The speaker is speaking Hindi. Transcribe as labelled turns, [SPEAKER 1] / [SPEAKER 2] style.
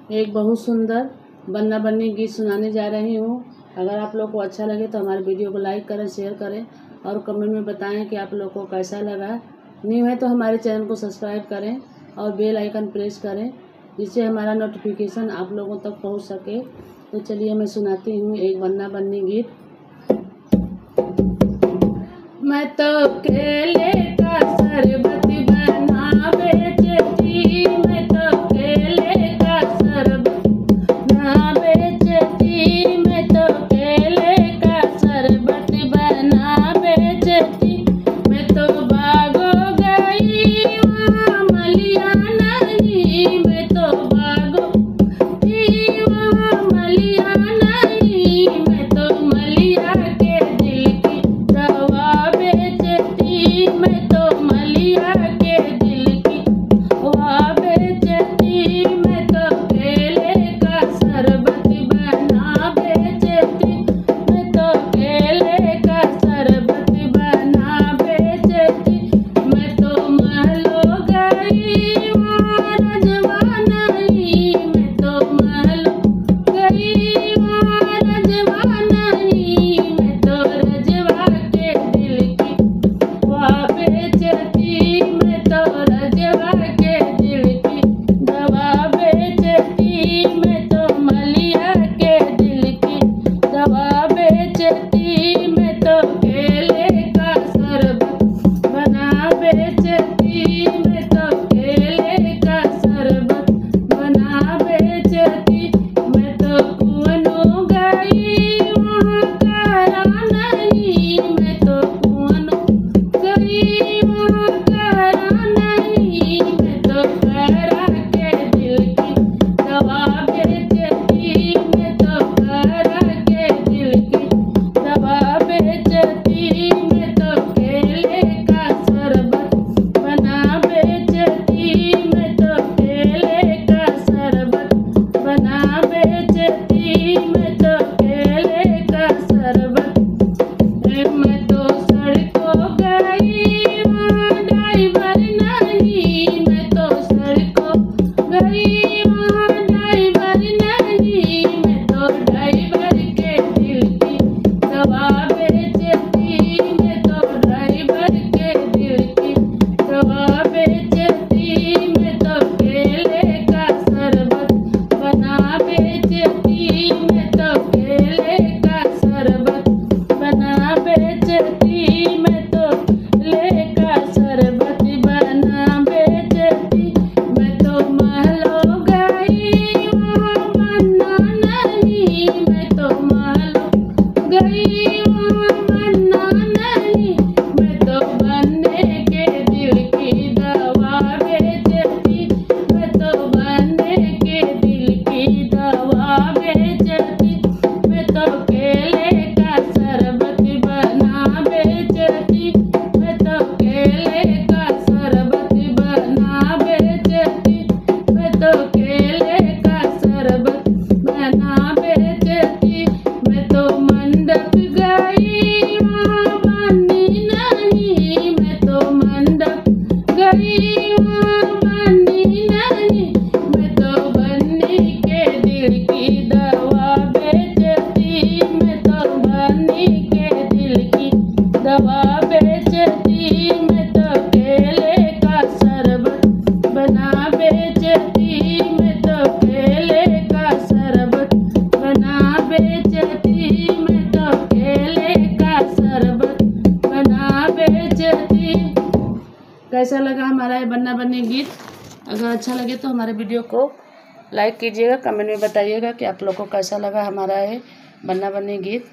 [SPEAKER 1] एक बहुत सुंदर बन्ना बन्नी गीत सुनाने जा रही हूँ। अगर आप लोग को अच्छा लगे तो हमारे वीडियो को लाइक करें, शेयर करें और कमेंट में बताएं कि आप लोग को कैसा लगा। न्यू है तो हमारे चैनल को सब्सक्राइब करें और बेल आइकन प्रेस करें, जिससे हमारा नोटिफिकेशन आप लोगों तक पहुँच सके। तो चलिए मैं सुनाती हूँ एक बन्ना बन्नी गीत। मैं तो केले का शरबत बना बेचती, मैं तो केले का शरबत बना बेचती, मैं तो केले का शरबत बना बेचती। मैं तो भागो गई वहाँ मलिया नहीं, मैं तो भागो गई वहाँ मलिया नहीं, मैं तो मलिया के दिल की दवा बेचती, मैं तो मलिया के दिल की दवा बेचती। मैं तो केले का शरबत बना बेचती, मैं तो केले का शरबत बना बेचती। मैं तो महलो गई वहाँ रजवा नहीं, मैं तो महलो गई वहाँ रजवा नहीं, मैं तो रजवा के दिल की दवा बेचती, मैं तो रजवा के दिल की दवा बेचती। मैं तो मलिया के दिल की दवा बेचती, मैं तो केले का शरबत बना बेचती, मैं तो केले का शरबत बना बेचती। मैं तो कुआनो गई वहाँ करा नहीं, मैं तो कुआनो गई वहाँ करा नहीं, मैं तो करा के दिल की दवा बेचती, मैं तो करा के दिल की दवा बेचती। मैं तो केले का शरबत बना बेचती, मैं तो केले का शरबत बना बेचती, मैं तो केले का शरबत। मैं तो सड़कों गई वहाँ ड्राइवर नहीं, मैं तो सड़कों गई वहाँ ड्राइवर नहीं, मैं तो ड्राइवर के दिल की दवा बेचती, मैं तो ड्राइवर के दिल की दवा बेचती। मैं तो केले का शरबत बना बेचती, मैं तो केले का शरबत बना बेचती, मैं तो केले का शरबत बना बेचती। मैं तो महलो गई वहाँ बन्ना नहीं, मैं तो महलो गई वहाँ बन्ना नहीं, मैं तो बन्ने के दिल की दवा बेचती, मैं तो बन्ने के दिल की दवा बेचती। मैं तो केले का शरबत बना बेचती, मैं तो केले का शरबत बना बेचती, मैं तो केले का शरबत बना बेचती। मैं तो मंडप गई वहाँ बन्नी नहीं, मैं तो मंडप गई वहाँ बन्नी नहीं, मैं तो बन्नी के दिल की दवा बेचती, मैं तो बन्नी के दिल की दवा बेचती। मैं तो केले का शरबत बना बेचती, मैं तो केले का शरबत बना बेचती, मैं तो केले का शरबत बना बेचती। कैसा लगा हमारा ये बन्ना बन्नी गीत? अगर अच्छा लगे तो हमारे वीडियो को लाइक कीजिएगा, कमेंट में बताइएगा कि आप लोग को कैसा लगा हमारा ये बन्ना बन्नी गीत।